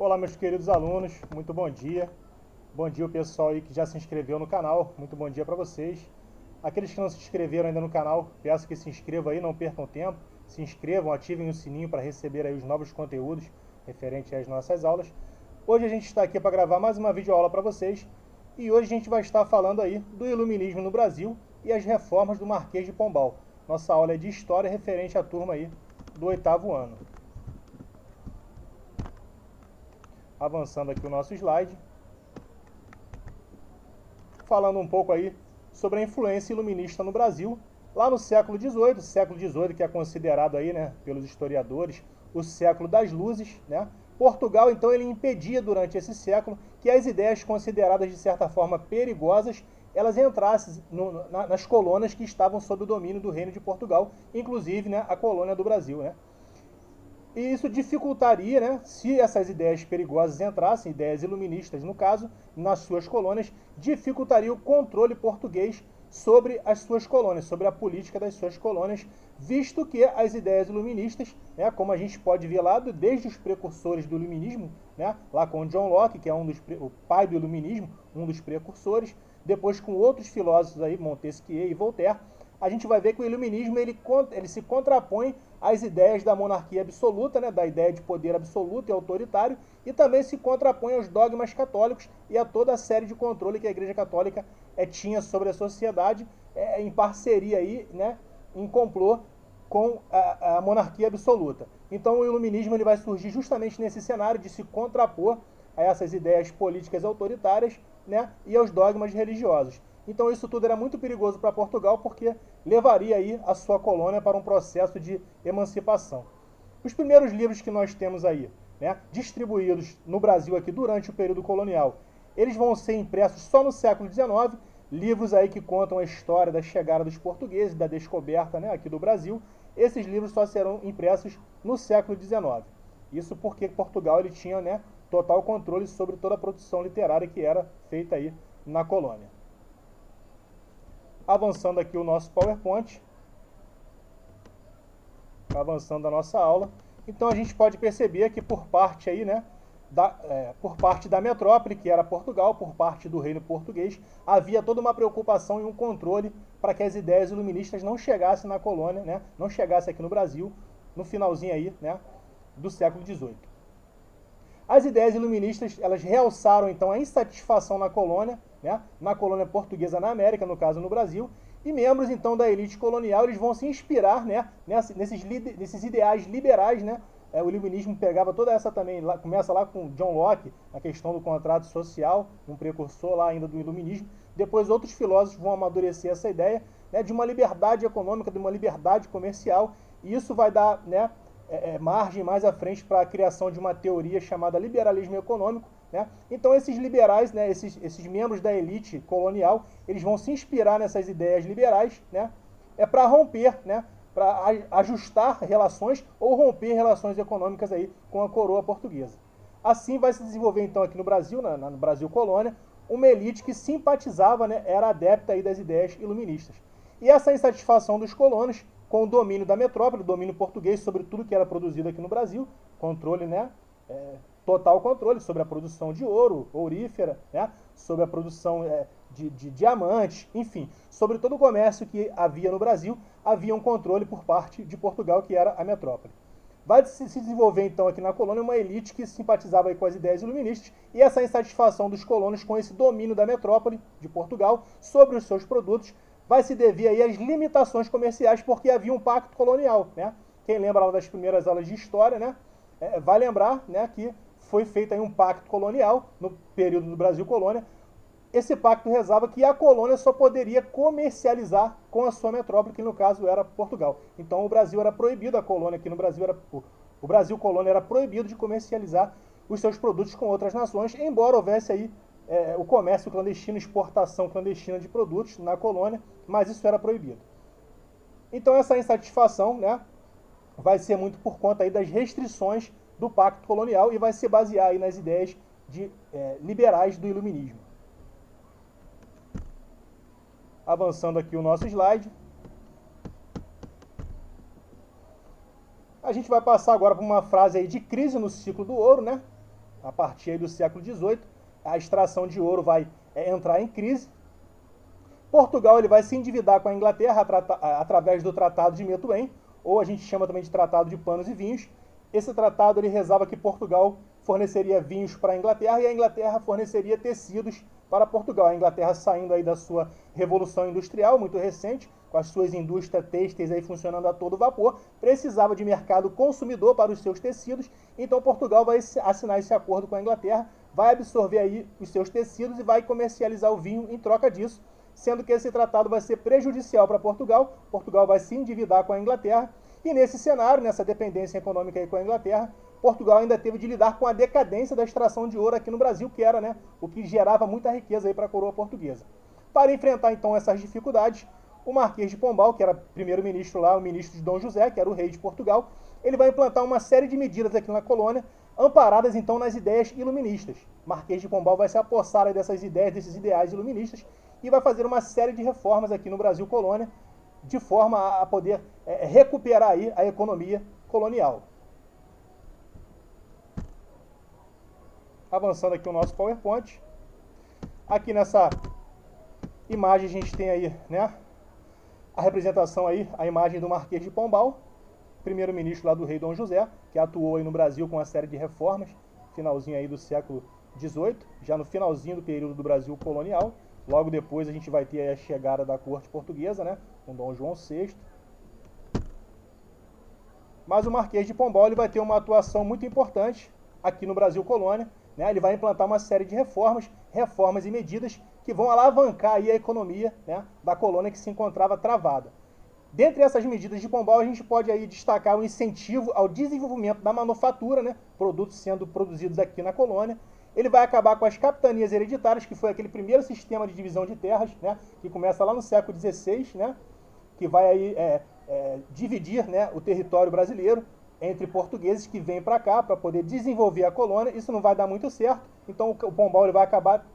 Olá, meus queridos alunos, muito bom dia. Bom dia o pessoal aí que já se inscreveu no canal, muito bom dia para vocês. Aqueles que não se inscreveram ainda no canal, peço que se inscrevam aí, não percam tempo. Se inscrevam, ativem o sininho para receber aí os novos conteúdos referentes às nossas aulas. Hoje a gente está aqui para gravar mais uma videoaula para vocês. E hoje a gente vai estar falando aí do iluminismo no Brasil e as reformas do Marquês de Pombal. Nossa aula é de História referente à turma aí do 8º ano. Avançando aqui o nosso slide, falando um pouco aí sobre a influência iluminista no Brasil, lá no século XVIII, que é considerado aí, né, pelos historiadores, o século das luzes, né? Portugal, então, ele impedia durante esse século que as ideias consideradas de certa forma perigosas, elas entrassem nas colônias que estavam sob o domínio do Reino de Portugal, inclusive, né, a colônia do Brasil, né? E isso dificultaria, né, se essas ideias perigosas entrassem, ideias iluministas no caso, nas suas colônias, dificultaria o controle português sobre as suas colônias, sobre a política das suas colônias, visto que as ideias iluministas, né, como a gente pode ver lá desde os precursores do iluminismo, né, lá com John Locke, que é o pai do iluminismo, um dos precursores, depois com outros filósofos aí, Montesquieu e Voltaire, a gente vai ver que o iluminismo ele se contrapõe às ideias da monarquia absoluta, né, da ideia de poder absoluto e autoritário, e também se contrapõe aos dogmas católicos e a toda a série de controle que a Igreja Católica tinha sobre a sociedade, em parceria aí, né, em complô com a monarquia absoluta. Então o iluminismo ele vai surgir justamente nesse cenário de se contrapor a essas ideias políticas autoritárias, né, e aos dogmas religiosos. Então isso tudo era muito perigoso para Portugal porque levaria aí a sua colônia para um processo de emancipação. Os primeiros livros que nós temos aí, né, distribuídos no Brasil aqui durante o período colonial, eles vão ser impressos só no século XIX, livros aí que contam a história da chegada dos portugueses, da descoberta, né, aqui do Brasil. Esses livros só serão impressos no século XIX. Isso porque Portugal ele tinha, né, total controle sobre toda a produção literária que era feita aí na colônia. Avançando aqui o nosso PowerPoint, avançando a nossa aula, então a gente pode perceber que por parte aí, né, por parte da metrópole, que era Portugal, por parte do reino português, havia toda uma preocupação e um controle para que as ideias iluministas não chegassem na colônia, né, não chegassem aqui no Brasil, no finalzinho aí, né, do século XVIII. As ideias iluministas, elas realçaram então a insatisfação na colônia, né, na colônia portuguesa na América, no caso no Brasil, e membros então da elite colonial eles vão se inspirar, né, nesses ideais liberais, né. O iluminismo pegava toda essa também, começa lá com John Locke, a questão do contrato social, um precursor lá ainda do iluminismo. Depois outros filósofos vão amadurecer essa ideia, né, de uma liberdade econômica, de uma liberdade comercial, e isso vai dar, né, margem mais à frente para a criação de uma teoria chamada liberalismo econômico, né? Então esses liberais, né, esses membros da elite colonial, eles vão se inspirar nessas ideias liberais, né, para romper, né, para ajustar relações ou romper relações econômicas aí com a coroa portuguesa. Assim vai se desenvolver então aqui no Brasil, no Brasil colônia, uma elite que simpatizava, né, era adepta aí das ideias iluministas. E essa insatisfação dos colonos com o domínio da metrópole, o domínio português sobre tudo que era produzido aqui no Brasil, controle, né, total controle sobre a produção de ouro, ourífera, né, sobre a produção de diamantes, enfim, sobre todo o comércio que havia no Brasil, havia um controle por parte de Portugal, que era a metrópole. Vai se desenvolver então aqui na colônia uma elite que simpatizava aí com as ideias iluministas, e essa insatisfação dos colonos com esse domínio da metrópole de Portugal sobre os seus produtos vai se dever aí às limitações comerciais, porque havia um pacto colonial, né? Quem lembra lá das primeiras aulas de história, né, vai lembrar, né, que foi feito aí um pacto colonial no período do Brasil colônia. Esse pacto rezava que a colônia só poderia comercializar com a sua metrópole, que no caso era Portugal. Então o Brasil era proibido, a colônia aqui no Brasil o Brasil colônia era proibido de comercializar os seus produtos com outras nações, embora houvesse aí o comércio clandestino, exportação clandestina de produtos na colônia, mas isso era proibido. Então essa insatisfação, né, vai ser muito por conta aí das restrições do pacto colonial e vai se basear aí nas ideias liberais do iluminismo. Avançando aqui o nosso slide. A gente vai passar agora por uma frase aí de crise no ciclo do ouro, né? a partir aí do século XVIII, a extração de ouro vai entrar em crise. Portugal ele vai se endividar com a Inglaterra através do Tratado de Methuen, ou a gente chama também de Tratado de Panos e Vinhos. Esse tratado ele rezava que Portugal forneceria vinhos para a Inglaterra e a Inglaterra forneceria tecidos para Portugal. A Inglaterra saindo aí da sua revolução industrial muito recente, com as suas indústrias têxteis aí funcionando a todo vapor, precisava de mercado consumidor para os seus tecidos, então Portugal vai assinar esse acordo com a Inglaterra, vai absorver aí os seus tecidos e vai comercializar o vinho em troca disso, sendo que esse tratado vai ser prejudicial para Portugal, Portugal vai se endividar com a Inglaterra, e nesse cenário, nessa dependência econômica aí com a Inglaterra, Portugal ainda teve de lidar com a decadência da extração de ouro aqui no Brasil, que era, né, o que gerava muita riqueza aí para a coroa portuguesa. Para enfrentar então essas dificuldades, o Marquês de Pombal, que era primeiro-ministro lá, o ministro de Dom José, que era o rei de Portugal, ele vai implantar uma série de medidas aqui na colônia, amparadas então nas ideias iluministas. Marquês de Pombal vai se apossar aí dessas ideias, desses ideais iluministas, e vai fazer uma série de reformas aqui no Brasil colônia, de forma a poder recuperar aí a economia colonial. Avançando aqui o nosso PowerPoint. Aqui nessa imagem a gente tem aí, né, a representação aí, a imagem do Marquês de Pombal, primeiro-ministro lá do rei Dom José, que atuou aí no Brasil com uma série de reformas, finalzinho aí do século XVIII, já no finalzinho do período do Brasil colonial. Logo depois a gente vai ter aí a chegada da corte portuguesa, né, com Dom João VI. Mas o Marquês de Pombal ele vai ter uma atuação muito importante aqui no Brasil colônia, né? Ele vai implantar uma série de reformas e medidas que vão alavancar aí a economia, né, da colônia que se encontrava travada. Dentre essas medidas de Pombal, a gente pode aí destacar o incentivo ao desenvolvimento da manufatura, né, produtos sendo produzidos aqui na colônia. Ele vai acabar com as capitanias hereditárias, que foi aquele primeiro sistema de divisão de terras, né, que começa lá no século XVI, né, que vai aí dividir, né, o território brasileiro entre portugueses que vêm para cá para poder desenvolver a colônia. Isso não vai dar muito certo, então o Pombal ele vai acabar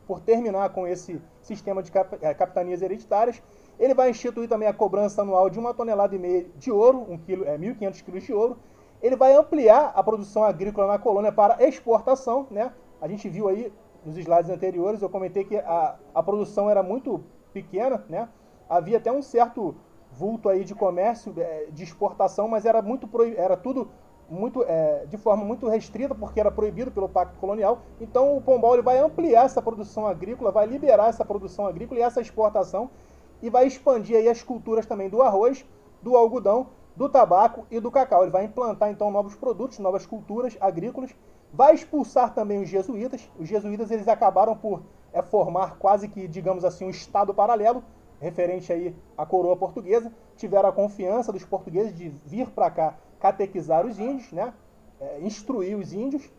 por terminar com esse sistema de capitanias hereditárias. Ele vai instituir também a cobrança anual de 1,5 tonelada de ouro, 1.500 quilos de ouro. Ele vai ampliar a produção agrícola na colônia para exportação, né? A gente viu aí nos slides anteriores, eu comentei que a produção era muito pequena, né? Havia até um certo vulto aí de comércio, de exportação, mas era tudo muito, de forma muito restrita, porque era proibido pelo Pacto Colonial. Então o Pombal ele vai ampliar essa produção agrícola, vai liberar essa produção agrícola e essa exportação, e vai expandir aí as culturas também do arroz, do algodão, do tabaco e do cacau. Ele vai implantar então novos produtos, novas culturas agrícolas, vai expulsar também os jesuítas. Os jesuítas eles acabaram por formar quase que, digamos assim, um estado paralelo, referente aí à coroa portuguesa. Tiveram a confiança dos portugueses de vir para cá catequizar os índios, né, instruir os índios,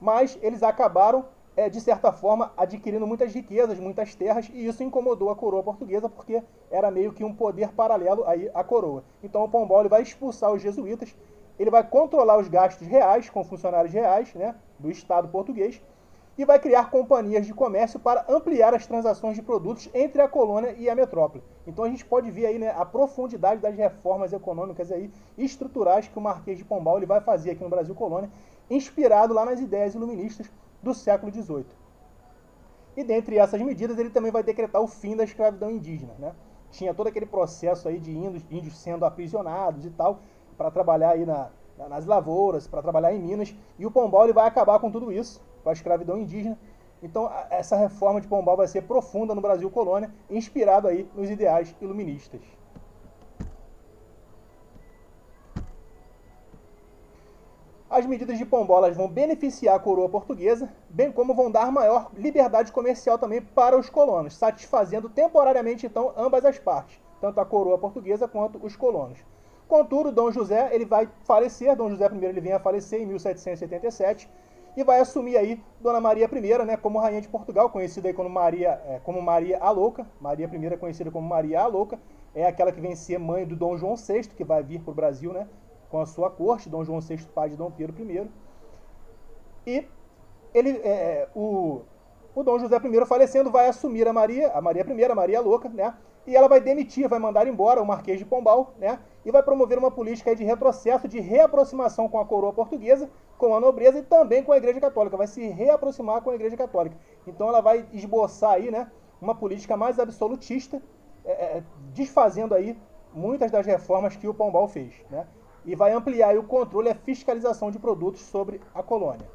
mas eles acabaram, de certa forma, adquirindo muitas riquezas, muitas terras, e isso incomodou a coroa portuguesa, porque era meio que um poder paralelo aí à coroa. Então o Pombal ele vai expulsar os jesuítas, ele vai controlar os gastos reais, com funcionários reais, né, do Estado português, e vai criar companhias de comércio para ampliar as transações de produtos entre a colônia e a metrópole. Então a gente pode ver aí, né, a profundidade das reformas econômicas aí, estruturais que o Marquês de Pombal ele vai fazer aqui no Brasil colônia, inspirado lá nas ideias iluministas do século XVIII. E dentre essas medidas ele também vai decretar o fim da escravidão indígena, né? Tinha todo aquele processo aí de índios sendo aprisionados e tal, para trabalhar aí nas lavouras, para trabalhar em minas, e o Pombal ele vai acabar com tudo isso, com a escravidão indígena. Então essa reforma de Pombal vai ser profunda no Brasil colônia, inspirado aí nos ideais iluministas. As medidas de Pombal elas vão beneficiar a coroa portuguesa, bem como vão dar maior liberdade comercial também para os colonos, satisfazendo temporariamente então ambas as partes, tanto a coroa portuguesa quanto os colonos. Contudo, Dom José ele vai falecer, Dom José I ele vem a falecer em 1777, e vai assumir aí Dona Maria I, né, como rainha de Portugal, conhecida aí como Maria a Louca. Maria I é conhecida como Maria a Louca, é aquela que vem ser mãe do Dom João VI, que vai vir para o Brasil, né, com a sua corte, Dom João VI, pai de Dom Pedro I. E ele, o Dom José I falecendo vai assumir a Maria I, a Maria a Louca, né, e ela vai demitir, vai mandar embora o Marquês de Pombal, né, e vai promover uma política aí de retrocesso, de reaproximação com a coroa portuguesa, com a nobreza e também com a Igreja Católica. Vai se reaproximar com a Igreja Católica. Então ela vai esboçar aí, né, uma política mais absolutista, desfazendo aí muitas das reformas que o Pombal fez, né? E vai ampliar aí o controle e a fiscalização de produtos sobre a colônia.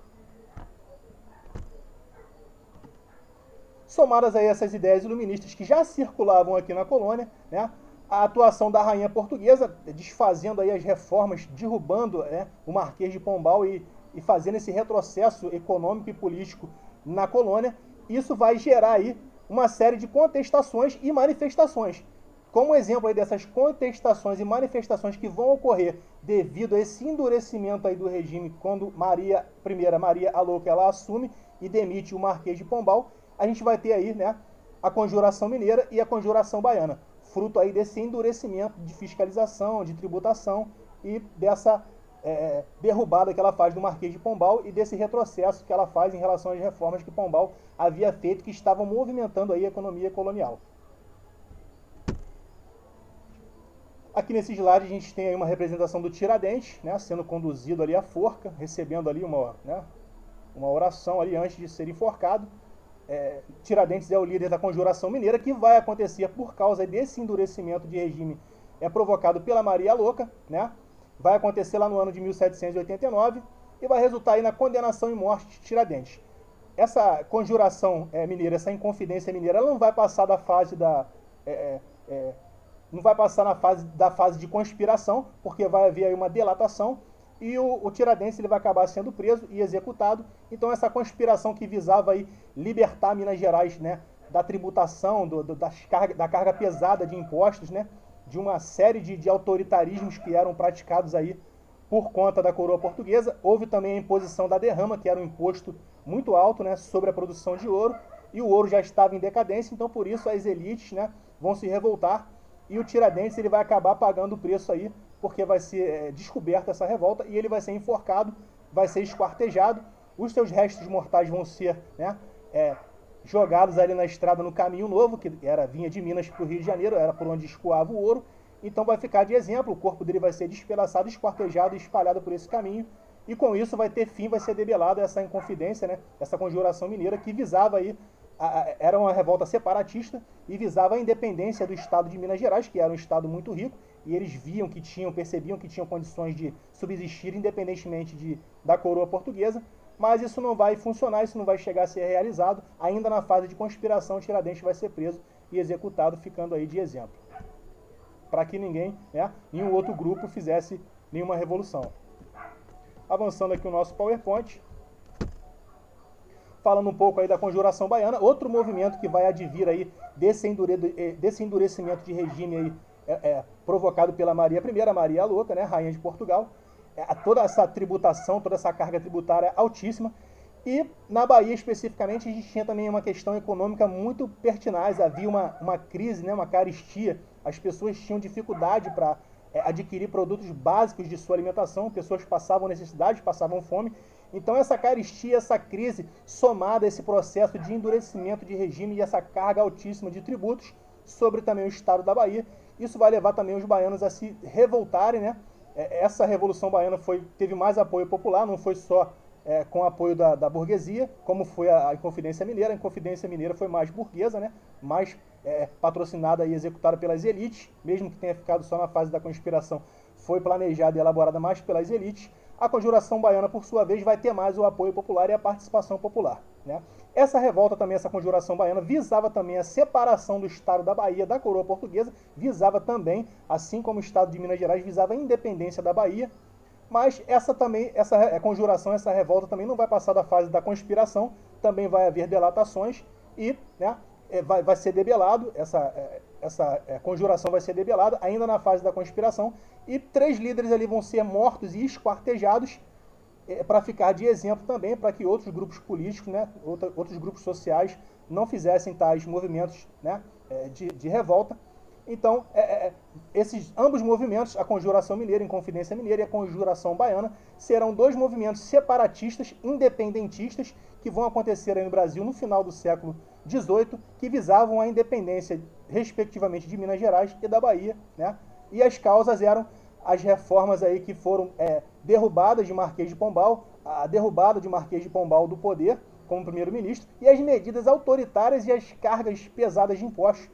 Somadas aí essas ideias iluministas que já circulavam aqui na colônia, né, a atuação da rainha portuguesa, desfazendo aí as reformas, derrubando o Marquês de Pombal e fazendo esse retrocesso econômico e político na colônia, isso vai gerar aí uma série de contestações e manifestações. Como exemplo aí dessas contestações e manifestações que vão ocorrer devido a esse endurecimento aí do regime quando Maria a Louca, ela assume e demite o Marquês de Pombal, a gente vai ter aí, né, a Conjuração Mineira e a Conjuração Baiana, fruto aí desse endurecimento de fiscalização, de tributação e dessa derrubada que ela faz do Marquês de Pombal e desse retrocesso que ela faz em relação às reformas que Pombal havia feito, que estavam movimentando aí a economia colonial. Aqui nesse slide a gente tem aí uma representação do Tiradentes, né, sendo conduzido ali à forca, recebendo ali uma oração ali antes de ser enforcado. Tiradentes é o líder da Conjuração Mineira, que vai acontecer por causa desse endurecimento de regime provocado pela Maria Louca, né? Vai acontecer lá no ano de 1789 e vai resultar aí na condenação e morte de Tiradentes. Essa conjuração mineira, essa inconfidência mineira, ela não vai passar da fase não vai passar da fase de conspiração, porque vai haver aí uma delatação e o Tiradentes ele vai acabar sendo preso e executado. Então essa conspiração que visava aí libertar Minas Gerais, né, da tributação, da carga pesada de impostos, né, de uma série de autoritarismos que eram praticados aí por conta da coroa portuguesa. Houve também a imposição da derrama, que era um imposto muito alto, né, sobre a produção de ouro, e o ouro já estava em decadência, então por isso as elites, né, vão se revoltar e o Tiradentes ele vai acabar pagando o preço aí, porque vai ser descoberta essa revolta e ele vai ser enforcado, vai ser esquartejado, os seus restos mortais vão ser, né, jogados ali na estrada no Caminho Novo, que vinha de Minas para o Rio de Janeiro, era por onde escoava o ouro, então vai ficar de exemplo, o corpo dele vai ser despedaçado, esquartejado e espalhado por esse caminho, e com isso vai ter fim, vai ser debelada essa inconfidência, né, essa conjuração mineira que visava aí, era uma revolta separatista e visava a independência do estado de Minas Gerais, que era um estado muito rico, e eles percebiam que tinham condições de subsistir independentemente da coroa portuguesa, mas isso não vai funcionar, isso não vai chegar a ser realizado. Ainda na fase de conspiração, Tiradentes vai ser preso e executado, ficando aí de exemplo, para que ninguém, né, nenhum outro grupo fizesse nenhuma revolução. Avançando aqui o nosso PowerPoint, falando um pouco aí da Conjuração Baiana, outro movimento que vai advir aí desse endurecimento de regime aí, provocado pela Maria I, Maria a Louca, né, rainha de Portugal. Toda essa tributação, toda essa carga tributária altíssima. E na Bahia, especificamente, a gente tinha também uma questão econômica muito pertinaz. Havia uma crise, né, uma carestia. As pessoas tinham dificuldade para adquirir produtos básicos de sua alimentação. Pessoas passavam necessidade, passavam fome. Então essa carestia, essa crise, somada a esse processo de endurecimento de regime e essa carga altíssima de tributos sobre também o estado da Bahia, isso vai levar também os baianos a se revoltarem, né? Essa Revolução Baiana teve mais apoio popular, não foi só com apoio da burguesia, como foi a Inconfidência Mineira. A Inconfidência Mineira foi mais burguesa, né? Mais patrocinada e executada pelas elites, mesmo que tenha ficado só na fase da conspiração, foi planejada e elaborada mais pelas elites. A Conjuração Baiana, por sua vez, vai ter mais o apoio popular e a participação popular, né? Essa revolta também, essa Conjuração Baiana, visava também a separação do estado da Bahia da coroa portuguesa, visava também, assim como o estado de Minas Gerais, visava a independência da Bahia, mas essa conjuração, essa revolta também não vai passar da fase da conspiração, também vai haver delatações e, né, vai ser debelado, essa conjuração vai ser debelada ainda na fase da conspiração, e 3 líderes ali vão ser mortos e esquartejados, para ficar de exemplo também, para que outros grupos políticos, né, outros grupos sociais não fizessem tais movimentos, né, de revolta. Então, esses ambos movimentos, a Conjuração Mineira, Inconfidência Mineira e a Conjuração Baiana, serão 2 movimentos separatistas, independentistas, que vão acontecer aí no Brasil no final do século XVIII, que visavam a independência, respectivamente, de Minas Gerais e da Bahia, né? E as causas eram as reformas aí que foram derrubadas de Marquês de Pombal, a derrubada de Marquês de Pombal do poder como primeiro-ministro e as medidas autoritárias e as cargas pesadas de impostos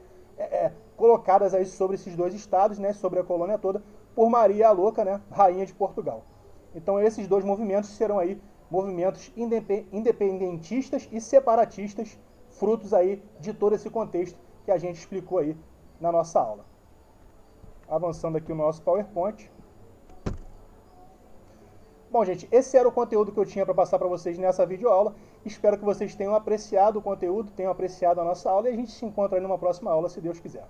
colocadas aí sobre esses dois estados, né, sobre a colônia toda, por Maria a Louca, né, rainha de Portugal. Então esses dois movimentos serão aí movimentos independentistas e separatistas, frutos aí de todo esse contexto que a gente explicou aí na nossa aula. Avançando aqui o nosso PowerPoint. Bom, gente, esse era o conteúdo que eu tinha para passar para vocês nessa videoaula. Espero que vocês tenham apreciado o conteúdo, tenham apreciado a nossa aula e a gente se encontra aí numa próxima aula, se Deus quiser.